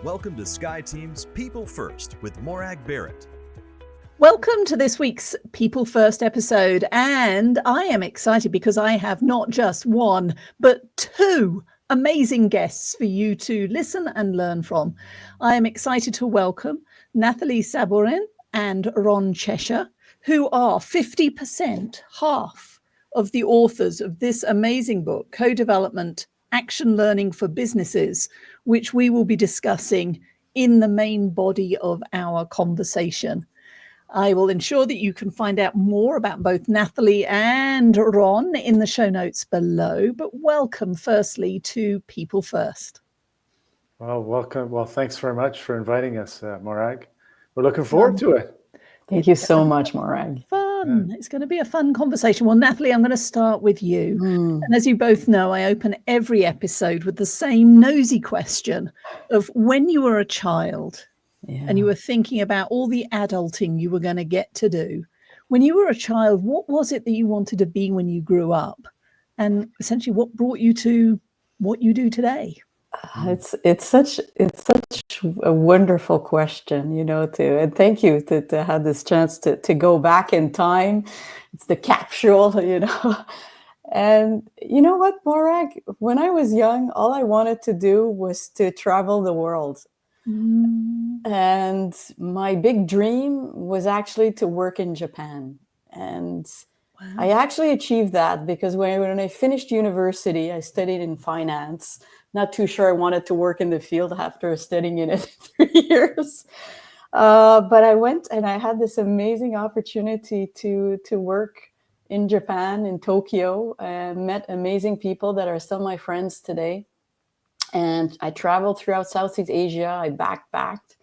Welcome to Sky Team's People First with Morag Barrett. Welcome to this week's People First episode, and I am excited because I have not just one, but two amazing guests for you to listen and learn from. I am excited to welcome Nathalie Sabourin and Ron Cheshire, who are 50%, half of the authors of this amazing book, Co-Development, Action Learning for Businesses, which we will be discussing in the main body of our conversation. I will ensure that you can find out more about both Nathalie and Ron in the show notes below, but welcome firstly to People First. Well, welcome. Well, thanks very much for inviting us, Morag. We're looking forward to it. Thank you so much, Morag. Fun. It's going to be a fun conversation. Well, Nathalie, I'm going to start with you. And as you both know, I open every episode with the same nosy question of when you were a child and you were thinking about all the adulting you were going to get to do. When you were a child, what was it that you wanted to be when you grew up? And essentially, what brought you to what you do today? It's such a wonderful question, and thank you to have this chance to go back in time. It's the capsule, And you know what, Morag? When I was young, all I wanted to do was to travel the world. And my big dream was actually to work in Japan. And I actually achieved that because when I finished university, I studied in finance. Not too sure I wanted to work in the field after studying in it 3 years. But I went and I had this amazing opportunity to work in Japan, in Tokyo, and met amazing people that are still my friends today. And I traveled throughout Southeast Asia. I backpacked.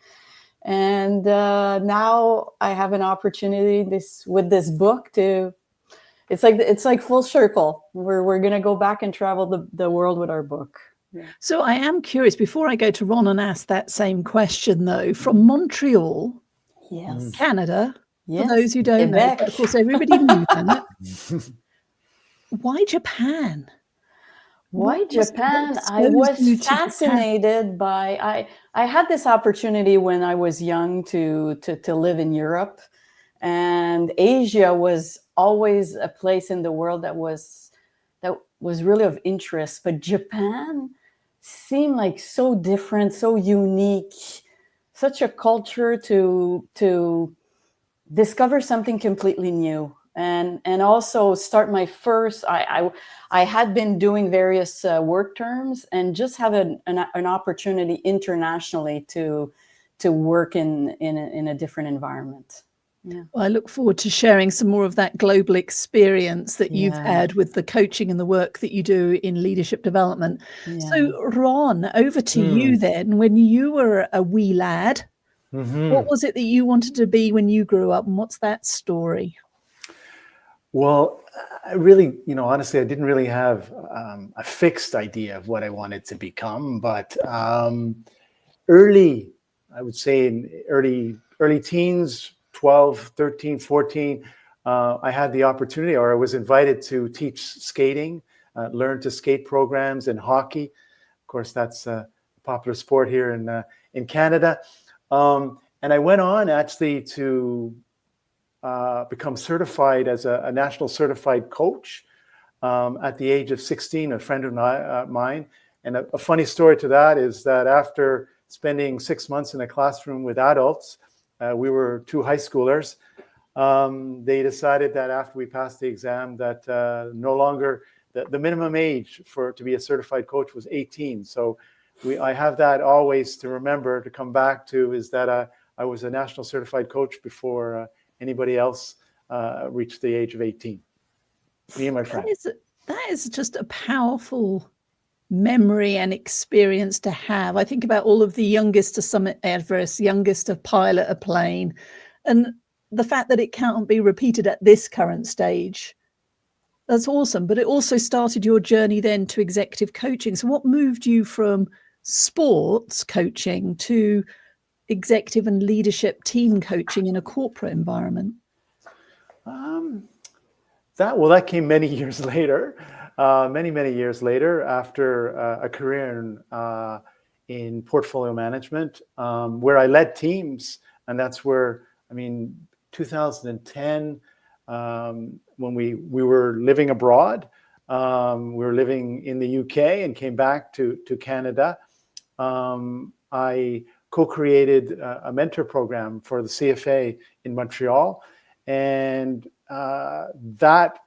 And now I have an opportunity with this book it's like full circle. We're going to go back and travel the world with our book. Yeah. So I am curious, before I go to Ron and ask that same question, though, from Montreal, Canada, for those who don't know, but of course, everybody knew that. Why Japan? Why Japan? I was fascinated by, I had this opportunity when I was young to live in Europe, and Asia was always a place in the world that was really of interest. But Japan seemed like so different, so unique, such a culture to discover something completely new. And also start my first, I had been doing various work terms and just have an opportunity internationally to work in a different environment. Yeah. Well, I look forward to sharing some more of that global experience that you've had with the coaching and the work that you do in leadership development. Yeah. So Ron, over to you then. When you were a wee lad, what was it that you wanted to be when you grew up, and what's that story? Well, I really, honestly, I didn't really have a fixed idea of what I wanted to become, but early, I would say in early teens, 12, 13, 14, I had the opportunity, or I was invited to teach skating, learn to skate programs and hockey. Of course, that's a popular sport here in Canada. And I went on actually to become certified as a national certified coach at the age of 16, a friend of mine. And a funny story to that is that after spending 6 months in a classroom with adults, we were two high schoolers. They decided that after we passed the exam that no longer, the minimum age to be a certified coach was 18. So I have that always to remember, to come back to, is that I was a national certified coach before anybody else reached the age of 18. Me and my friend. That is just a powerful memory and experience to have. I think about all of the youngest to summit Everest, youngest to pilot a plane, and the fact that it can't be repeated at this current stage. That's awesome. But it also started your journey then to executive coaching. So what moved you from sports coaching to executive and leadership team coaching in a corporate environment? That came many years later, many years later, after a career in portfolio management, where I led teams. And that's where, 2010, when we were living abroad, we were living in the UK and came back to Canada. I co-created a mentor program for the CFA in Montreal. And that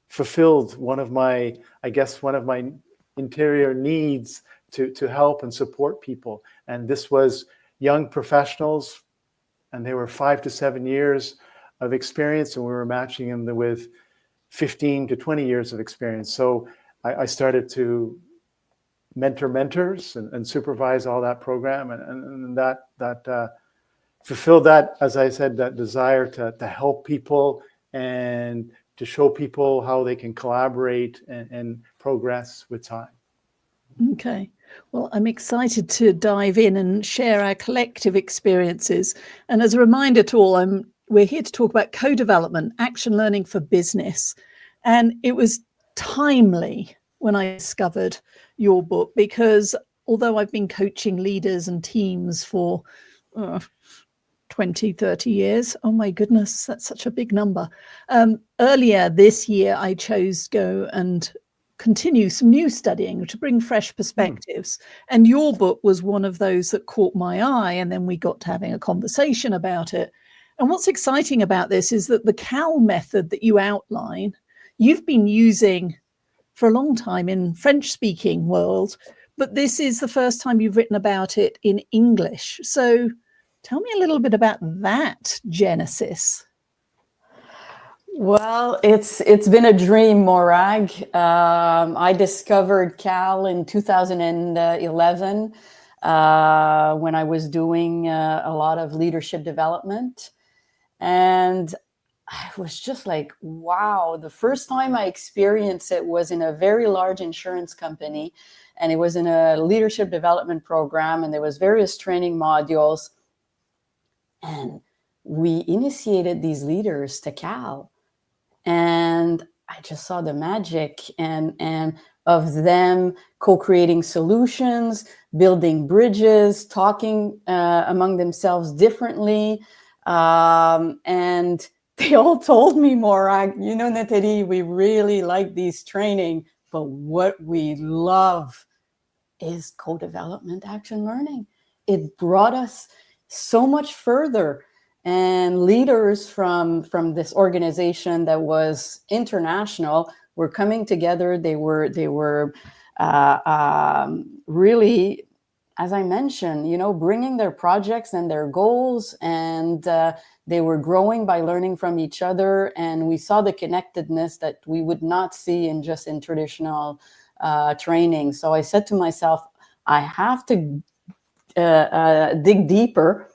fulfilled one of my interior needs to help and support people. And this was young professionals, and they were 5 to 7 years of experience, and we were matching them with 15 to 20 years of experience. So I started to mentor mentors and supervise all that program, and that fulfilled that, as I said, that desire to help people and to show people how they can collaborate and progress with time. Okay. Well, I'm excited to dive in and share our collective experiences. And as a reminder to all, we're here to talk about co-development, action learning for business. And it was timely when I discovered your book, because although I've been coaching leaders and teams for 20, 30 years, oh my goodness, that's such a big number. Earlier this year, I chose to go and continue some new studying to bring fresh perspectives. And your book was one of those that caught my eye. And then we got to having a conversation about it. And what's exciting about this is that the CAL method that you outline, you've been using for a long time in French-speaking world, but this is the first time you've written about it in English. So tell me a little bit about that genesis. Well, it's been a dream, Morag. I discovered CAL in 2011 when I was doing a lot of leadership development. And I was just like, wow. The first time I experienced it was in a very large insurance company. And it was in a leadership development program. And there was various training modules. And we initiated these leaders to CAL. And I just saw the magic and of them co-creating solutions, building bridges, talking among themselves differently. And they all told me, Morag, Nathalie, we really like these training, but what we love is co-development action learning. It brought us so much further. And leaders from this organization that was international were coming together. They were really, as I mentioned, bringing their projects and their goals, and they were growing by learning from each other. And we saw the connectedness that we would not see in traditional training. So I said to myself, I have to dig deeper.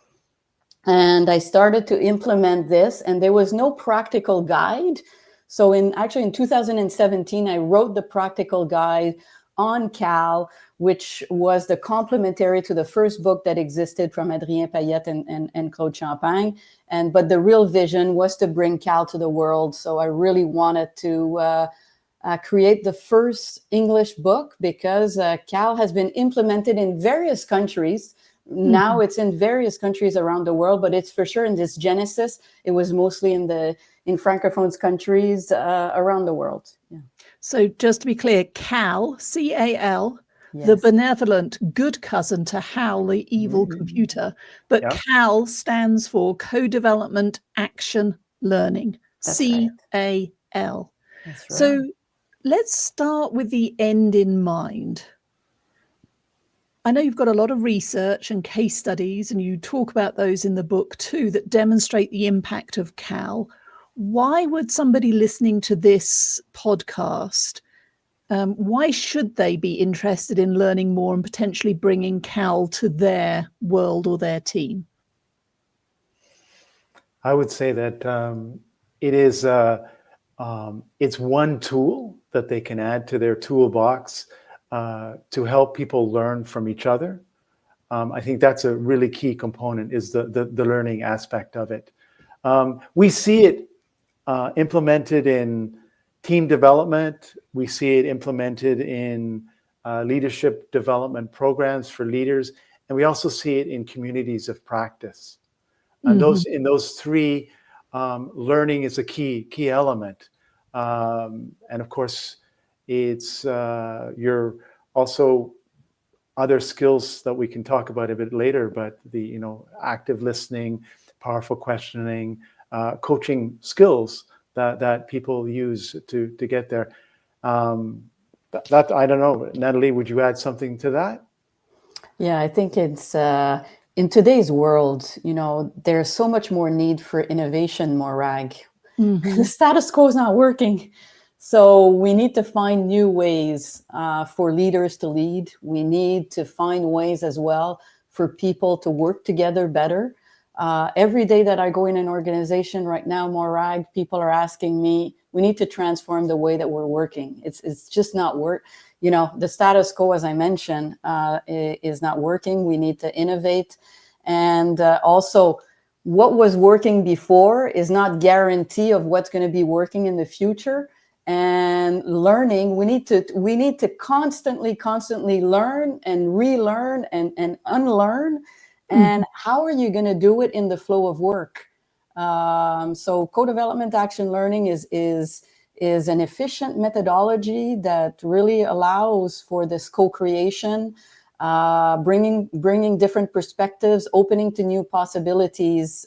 And I started to implement this, and there was no practical guide. So in 2017, I wrote the practical guide on CAL, which was the complementary to the first book that existed from Adrien Payette and Claude Champagne. But the real vision was to bring CAL to the world. So I really wanted to create the first English book, because CAL has been implemented in various countries. Now it's in various countries around the world, but it's for sure in this genesis, it was mostly in Francophone countries around the world. Yeah. So just to be clear, CAL, C-A-L, yes. The benevolent good cousin to HAL, the evil computer. But Yeah. CAL stands for Co-Development Action Learning, That's C-A-L. That's right. So let's start with the end in mind. I know you've got a lot of research and case studies, and you talk about those in the book too, that demonstrate the impact of CAL. Why would somebody listening to this podcast, why should they be interested in learning more and potentially bringing CAL to their world or their team? I would say that it is it's one tool that they can add to their toolbox to help people learn from each other. I think that's a really key component, is the learning aspect of it. We see it implemented in team development. We see it implemented in leadership development programs for leaders, and we also see it in communities of practice. And in those three, learning is a key element. And of course, it's you're also other skills that we can talk about a bit later, but the active listening, powerful questioning, coaching skills that people use to get there. That I don't know, Nathalie, would you add something to that? Yeah, I think it's in today's world, there's so much more need for innovation, Morag. The status quo is not working. So we need to find new ways for leaders to lead. We need to find ways as well for people to work together better. Every day that I go in an organization right now, Morag, people are asking me, we need to transform the way that we're working. It's just not work. The status quo, as I mentioned, is not working. We need to innovate. And also, what was working before is not guarantee of what's going to be working in the future. And learning, we need to constantly learn and relearn and unlearn. And how are you going to do it in the flow of work? So co-development action learning is an efficient methodology that really allows for this co-creation, bringing different perspectives, opening to new possibilities,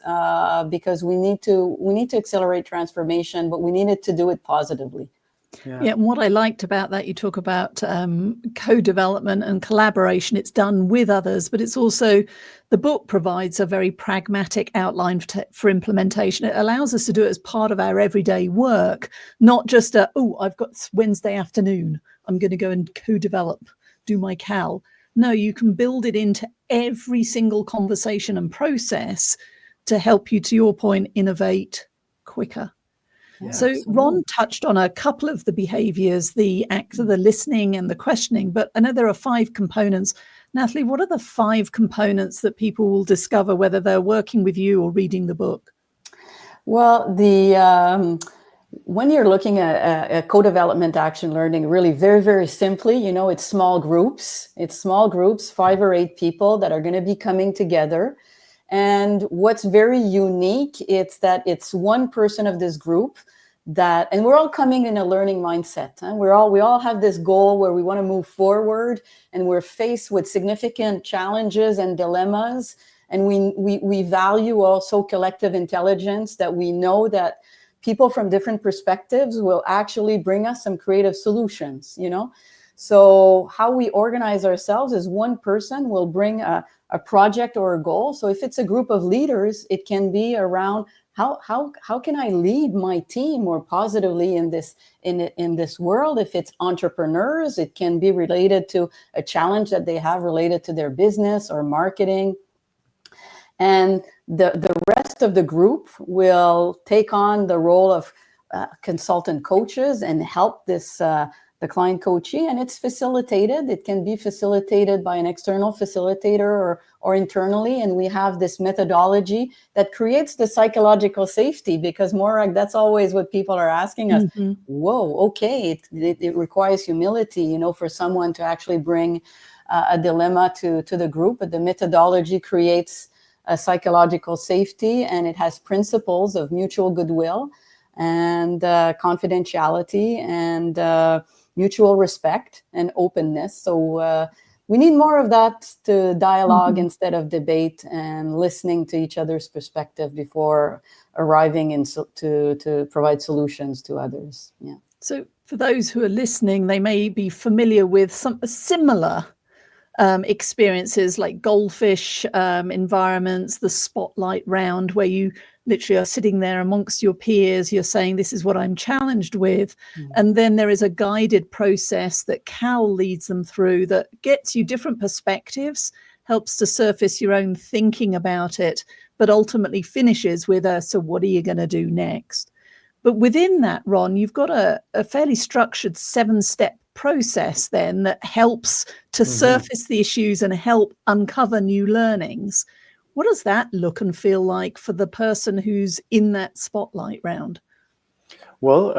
because we need to accelerate transformation, but we needed to do it positively. Yeah, and what I liked about that, you talk about co-development and collaboration. It's done with others, but it's also, the book provides a very pragmatic outline for implementation. It allows us to do it as part of our everyday work, not just I've got Wednesday afternoon, I'm going to go and co-develop, do my CAL. No, you can build it into every single conversation and process to help you, to your point, innovate quicker. Yeah, so absolutely. Ron touched on a couple of the behaviors, the listening and the questioning, but I know there are 5 components. Nathalie, what are the 5 components that people will discover whether they're working with you or reading the book? Well, when you're looking at co-development action learning, really very, very simply, it's small groups. It's small groups, 5 or 8 people that are going to be coming together. And what's very unique, it's that it's one person of this group and we're all coming in a learning mindset. And we all have this goal where we want to move forward, and we're faced with significant challenges and dilemmas. And we value also collective intelligence, that we know that people from different perspectives will actually bring us some creative solutions, So how we organize ourselves is one person will bring a project or a goal. So if it's a group of leaders, it can be around how can I lead my team more positively in this world? If it's entrepreneurs, it can be related to a challenge that they have related to their business or marketing. And the rest of the group will take on the role of consultant coaches and help the client coachee, and it's facilitated. It can be facilitated by an external facilitator or internally, and we have this methodology that creates the psychological safety, because Morag, that's always what people are asking us. Whoa, okay, it requires humility, for someone to actually bring a dilemma to the group, but the methodology creates a psychological safety, and it has principles of mutual goodwill and confidentiality and mutual respect and openness. So we need more of that to dialogue instead of debate, and listening to each other's perspective before arriving to provide solutions to others. Yeah. So for those who are listening, they may be familiar with some similar experiences like goldfish environments, the spotlight round, where you literally are sitting there amongst your peers, you're saying, this is what I'm challenged with. And then there is a guided process that Cal leads them through that gets you different perspectives, helps to surface your own thinking about it, but ultimately finishes with so what are you going to do next? But within that, Ron, you've got a fairly structured 7-step process then that helps to surface the issues and help uncover new learnings. What does that look and feel like for the person who's in that spotlight round? Well,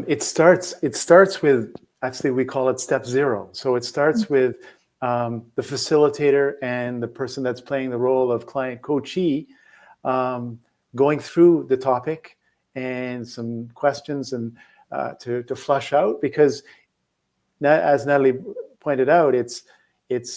it starts with actually we call it step 0. So it starts with the facilitator and the person that's playing the role of client coachee going through the topic and some questions and to flush out, because as Nathalie pointed out, it's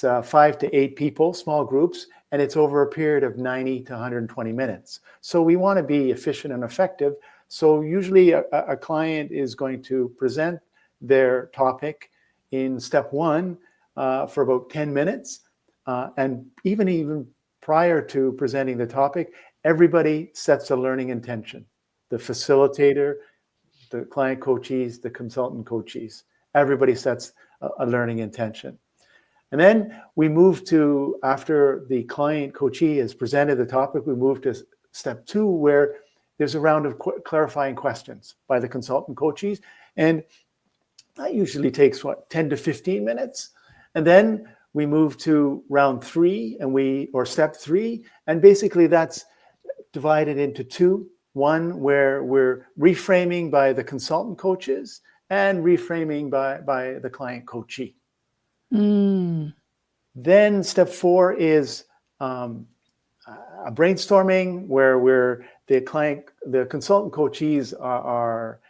5 to 8 people, small groups, and it's over a period of 90 to 120 minutes. So we want to be efficient and effective. So usually a client is going to present their topic in step 1 for about 10 minutes. And even prior to presenting the topic, everybody sets a learning intention. The facilitator, the client coachees, the consultant coachees, everybody sets a learning intention. And then we move to, after the client coachee has presented the topic, we move to step 2, where there's a round of clarifying questions by the consultant coachees. And that usually takes 10 to 15 minutes. And then we move to round 3 or step 3. And basically that's divided into 2. One where we're reframing by the consultant coaches and reframing by the client coachee. Then step 4 is a brainstorming where the consultant coachees are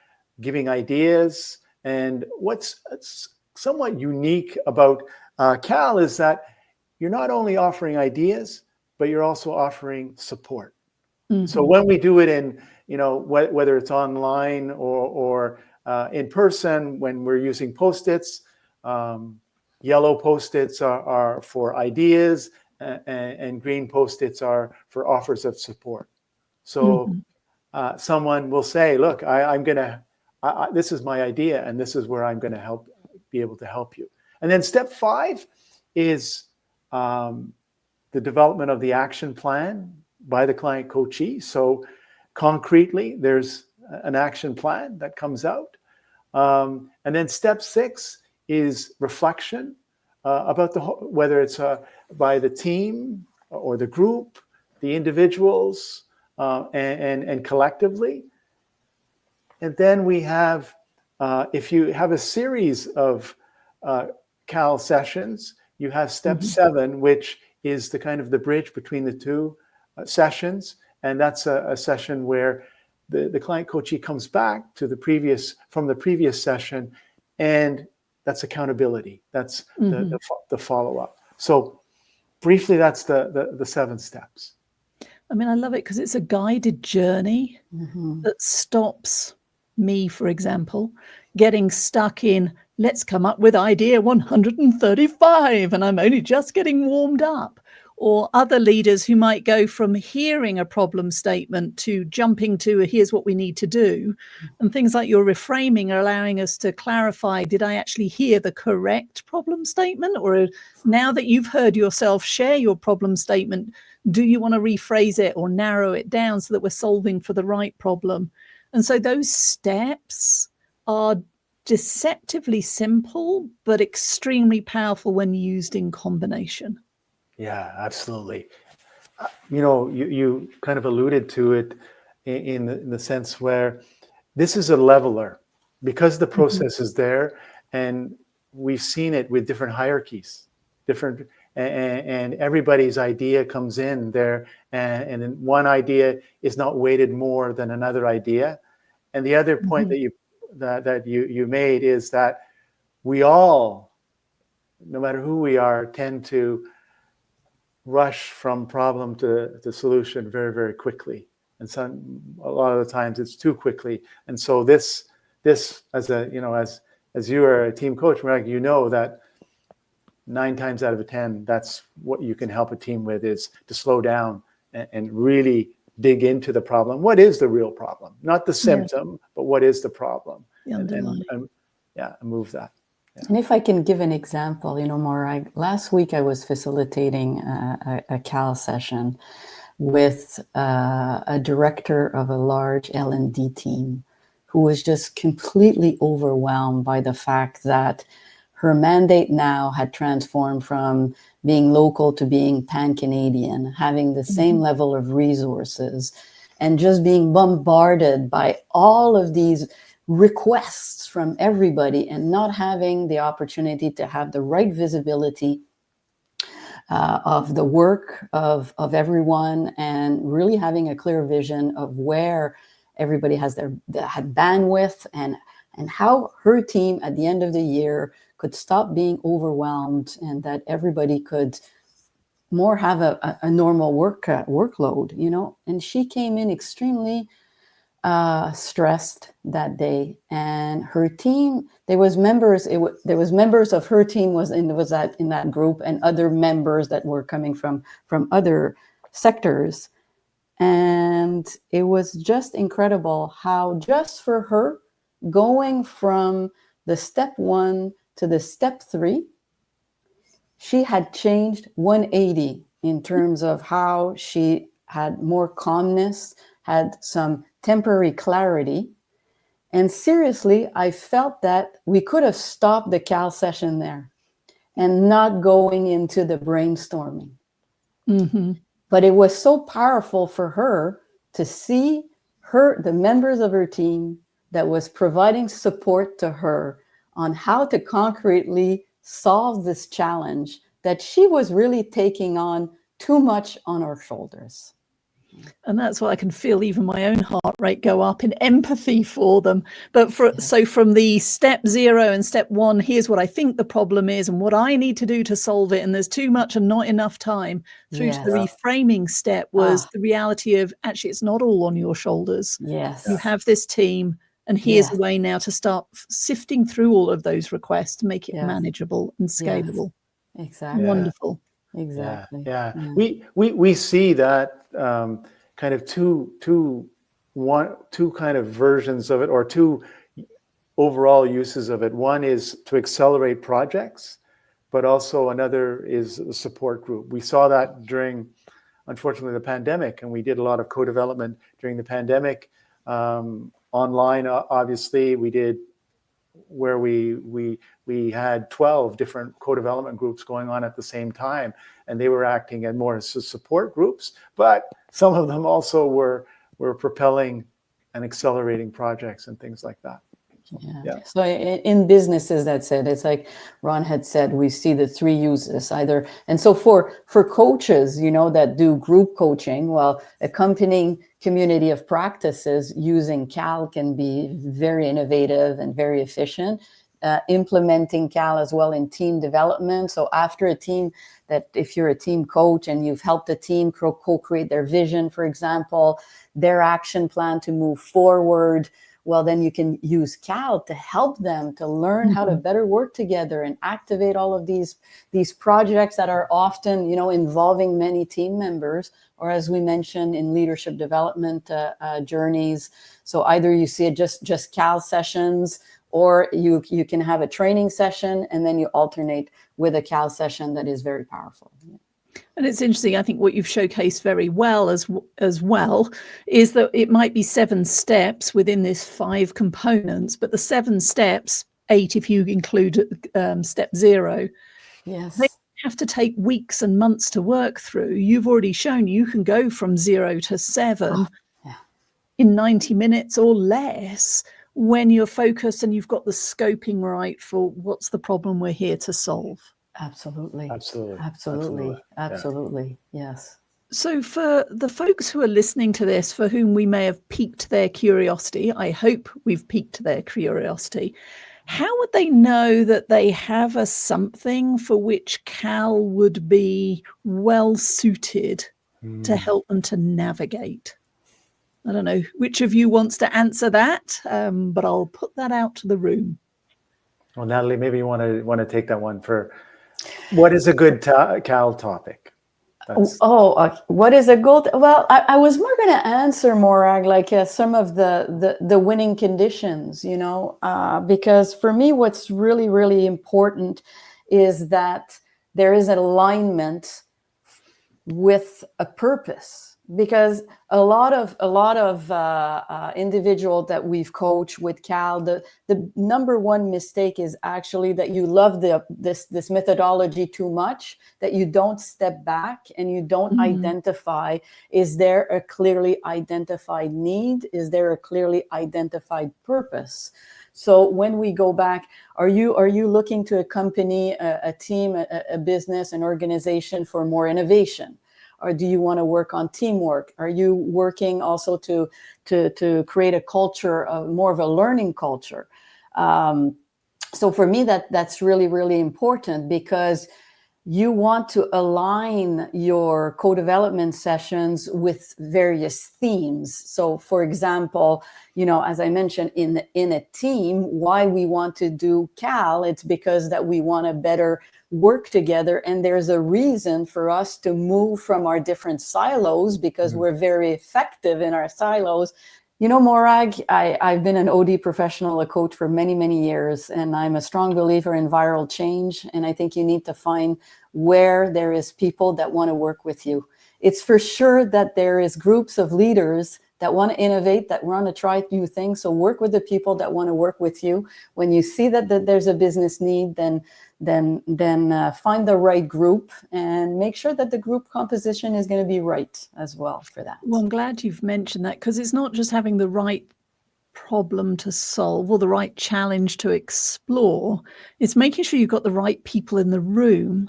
giving ideas. And what's somewhat unique about Cal is that you're not only offering ideas, but you're also offering support. So when we do it in, whether it's online or in person, when we're using Post-its, yellow Post-its are for ideas, and green Post-its are for offers of support. So someone will say, look, this is my idea, and this is where I'm going to be able to help you. And then step 5 is the development of the action plan by the client coachee. So concretely, there's an action plan that comes out. And then step 6 is reflection about whether it's by the team or the group, the individuals, and collectively. And then we have, if you have a series of Cal sessions, you have step 7, which is the kind of the bridge between the 2 sessions. And that's a session where the client coachee comes back from the previous session, and that's accountability. That's the follow-up. So briefly, that's the 7 steps. I mean, I love it because it's a guided journey that stops me, for example, getting stuck in, let's come up with idea 135, and I'm only just getting warmed up. Or other leaders who might go from hearing a problem statement to jumping to here's what we need to do. And things like your reframing are allowing us to clarify, did I actually hear the correct problem statement? Or now that you've heard yourself share your problem statement, do you want to rephrase it or narrow it down so that we're solving for the right problem? And so those steps are deceptively simple, but extremely powerful when used in combination. Yeah, absolutely. You kind of alluded to it in the sense where this is a leveler, because the process is there, and we've seen it with different hierarchies, and everybody's idea comes in there, and one idea is not weighted more than another idea. And the other point that you made is that we all, no matter who we are, tend to rush from problem to solution very, very quickly. And a lot of the times it's too quickly. And so this as you are a team coach, that 9 times out of 10, that's what you can help a team with, is to slow down and really dig into the problem. What is the real problem? Not the symptom, but what is the problem? And move that. Yeah. And if I can give an example, last week I was facilitating a Cal session with a director of a large L&D team who was just completely overwhelmed by the fact that her mandate now had transformed from being local to being pan-Canadian, having the same level of resources, and just being bombarded by all of these requests from everybody and not having the opportunity to have the right visibility of the work of everyone, and really having a clear vision of where everybody had bandwidth, and how her team at the end of the year could stop being overwhelmed, and that everybody could more have a normal workload, you know. And she came in extremely stressed that day, and her team, there was members of her team in that group, and other members that were coming from other sectors. And it was just incredible how, just for her, going from the step 1 to the step 3, she had changed 180 in terms of how she had more calmness, had some temporary clarity. And seriously, I felt that we could have stopped the CAL session there and not going into the brainstorming. Mm-hmm. But it was so powerful for her to see the members of her team that was providing support to her on how to concretely solve this challenge that she was really taking on too much on her shoulders. And that's why I can feel even my own heart rate go up in empathy for them. But so from the step 0 and step 1, here's what I think the problem is and what I need to do to solve it, and there's too much and not enough time, through to the reframing step was the reality of, actually, it's not all on your shoulders. Yes. You have this team, and here's a way now to start sifting through all of those requests to make it manageable and scalable. Exactly. Wonderful. Exactly. Yeah. We see that kind of two kind of versions of it, or two overall uses of it. One is to accelerate projects, but also another is a support group. We saw that during, unfortunately, the pandemic, and we did a lot of co-development during the pandemic. Online, obviously, we did, where we had 12 different co-development groups going on at the same time, and they were acting as more as support groups, but some of them also were propelling and accelerating projects and things like that. So in businesses, that's it. It's like Ron had said, we see the 3 uses either. And so for coaches, you know, that do group coaching, well, accompanying community of practices using CAL can be very innovative and very efficient. Implementing CAL as well in team development. So after a team, that if you're a team coach and you've helped a team co-create their vision, for example, their action plan to move forward, well, then you can use CAL to help them to learn how to better work together and activate all of these projects that are often, you know, involving many team members, or as we mentioned in leadership development journeys. So either you see it just CAL sessions, or you can have a training session, and then you alternate with a CAL session that is very powerful. And it's interesting, I think what you've showcased very well as well is that it might be 7 steps within this 5 components, but the 7 steps, 8 if you include step 0, they have to take weeks and months to work through. You've already shown you can go from 0 to 7 in 90 minutes or less, when you're focused and you've got the scoping right for what's the problem we're here to solve. Absolutely. Yes. So for the folks who are listening to this, for whom we may have piqued their curiosity, I hope we've piqued their curiosity, how would they know that they have a something for which CAL would be well suited to help them to navigate? I don't know which of you wants to answer that, but I'll put that out to the room. Well, Nathalie, maybe you want to take that one for what is a good CAL topic? What is a good? Well, I was more going to answer more like some of the winning conditions, you know, because for me, what's really, really important is that there is an alignment with a purpose. because a lot of individuals that we've coached with Cal, the number one mistake is actually that you love this methodology too much, that you don't step back and you don't identify, is there a clearly identified need? Is there a clearly identified purpose? So when we go back, are you looking to accompany a team, a business, an organization for more innovation? Or do you want to work on teamwork? Are you working also to create a culture, more of a learning culture? So for me, that's really, really important, because you want to align your co-development sessions with various themes. So for example, as I mentioned, in a team, why we want to do Cal, it's because that we want to better work together. And there's a reason for us to move from our different silos, because we're very effective in our silos. Morag, I've been an OD professional, a coach for many, many years, and I'm a strong believer in viral change. And I think you need to find where there is people that want to work with you. It's for sure that there is groups of leaders that want to innovate, that want to try new things. So work with the people that want to work with you. When you see that there's a business need, then find the right group and make sure that the group composition is going to be right as well for that. Well, I'm glad you've mentioned that, because it's not just having the right problem to solve or the right challenge to explore. It's making sure you've got the right people in the room.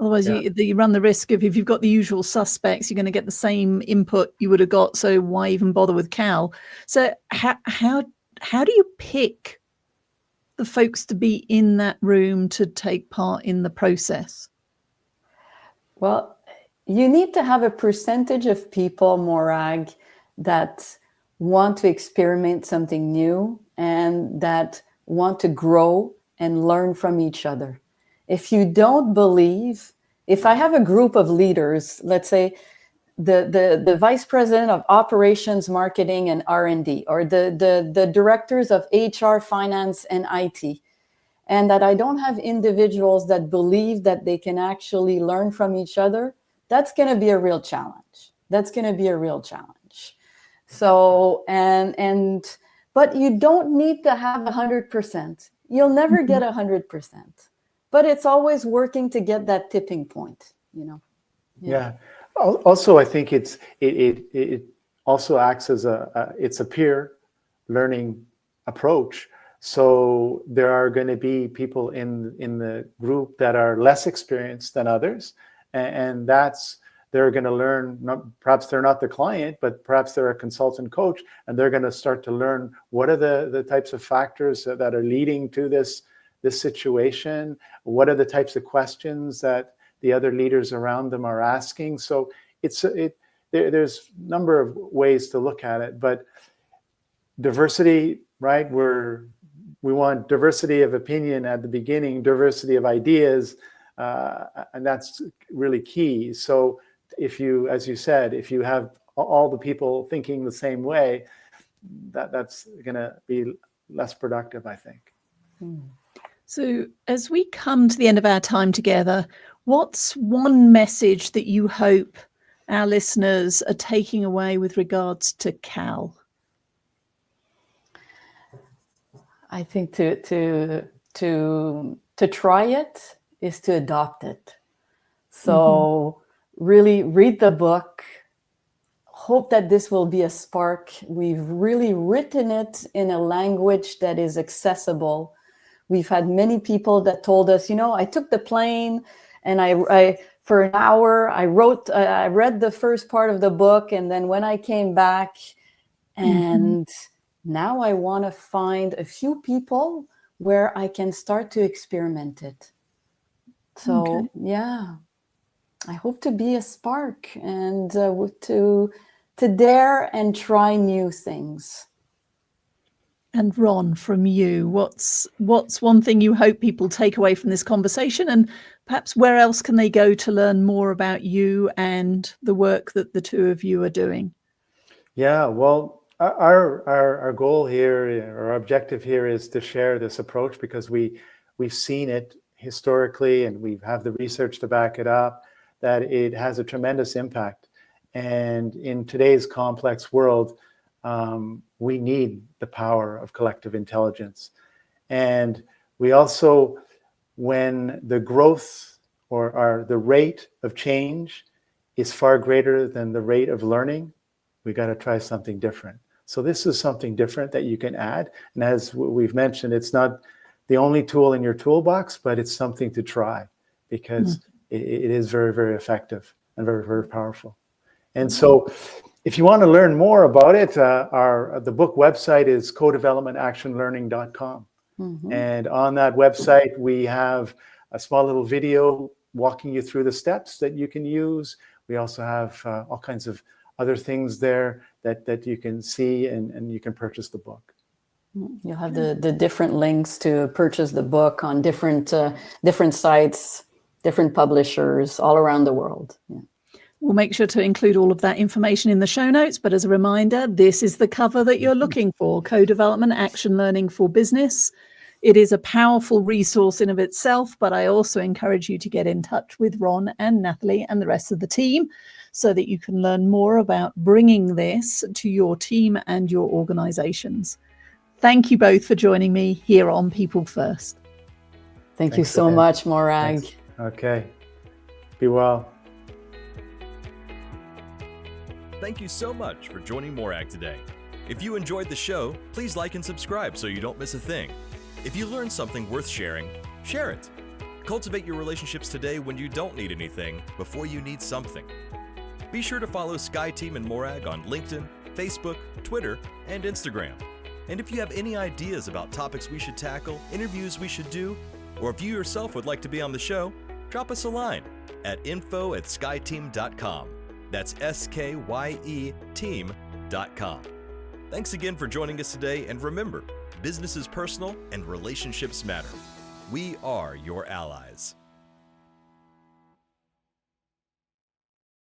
Otherwise, you run the risk of, if you've got the usual suspects, you're going to get the same input you would have got. So why even bother with Cal? So how do you pick the folks to be in that room to take part in the process? Well, you need to have a percentage of people, Morag, that want to experiment something new and that want to grow and learn from each other. If you don't believe, if I have a group of leaders, let's say the vice president of operations, marketing, and R&D, or the directors of HR, finance, and IT, and that I don't have individuals that believe that they can actually learn from each other, that's going to be a real challenge. So, but you don't need to have 100%. You'll never get 100%. But it's always working to get that tipping point, Yeah. Also, I think it also acts as it's a peer learning approach. So there are going to be people in the group that are less experienced than others, and they're going to learn. Perhaps they're not the client, but perhaps they're a consultant coach, and they're going to start to learn what are the types of factors that are leading to this situation. What are the types of questions that the other leaders around them are asking? So there's a number of ways to look at it, but diversity, right? We want diversity of opinion at the beginning, diversity of ideas, and that's really key. So if you, as you said, if you have all the people thinking the same way, that's going to be less productive, I think. So as we come to the end of our time together, what's one message that you hope our listeners are taking away with regards to Cal? I think to try it is to adopt it. So really read the book. Hope that this will be a spark. We've really written it in a language that is accessible. We've had many people that told us, I took the plane and I for an hour, I read the first part of the book. And then when I came back, and now I want to find a few people where I can start to experiment it. So, I hope to be a spark and to dare and try new things. And Ron, from you, what's one thing you hope people take away from this conversation, and perhaps where else can they go to learn more about you and the work that the two of you are doing? Yeah, well, our goal here, our objective here, is to share this approach because we've seen it historically and we have the research to back it up, that it has a tremendous impact. And in today's complex world, we need the power of collective intelligence. And we also, when the growth or the rate of change is far greater than the rate of learning, we got to try something different. So this is something different that you can add. And as we've mentioned, it's not the only tool in your toolbox, but it's something to try, because it is very, very effective and very, very powerful. And so if you want to learn more about it, the book website is co-developmentactionlearning.com. And on that website, we have a small little video walking you through the steps that you can use. We also have all kinds of other things there that you can see, and you can purchase the book. You'll have the different links to purchase the book on different sites, different publishers all around the world. Yeah. We'll make sure to include all of that information in the show notes. But as a reminder, this is the cover that you're looking for: Co-Development Action Learning for Business. It is a powerful resource in of itself, but I also encourage you to get in touch with Ron and Nathalie and the rest of the team so that you can learn more about bringing this to your team and your organizations. Thank you both for joining me here on People First. Thanks you so much, Morag. Thanks. Okay. Be well. Thank you so much for joining Morag today. If you enjoyed the show, please like and subscribe so you don't miss a thing. If you learned something worth sharing, share it. Cultivate your relationships today when you don't need anything before you need something. Be sure to follow Sky Team and Morag on LinkedIn, Facebook, Twitter, and Instagram. And if you have any ideas about topics we should tackle, interviews we should do, or if you yourself would like to be on the show, drop us a line at info@skyteam.com. That's SKYE team.com. Thanks again for joining us today, and remember, business is personal and relationships matter. We are your allies.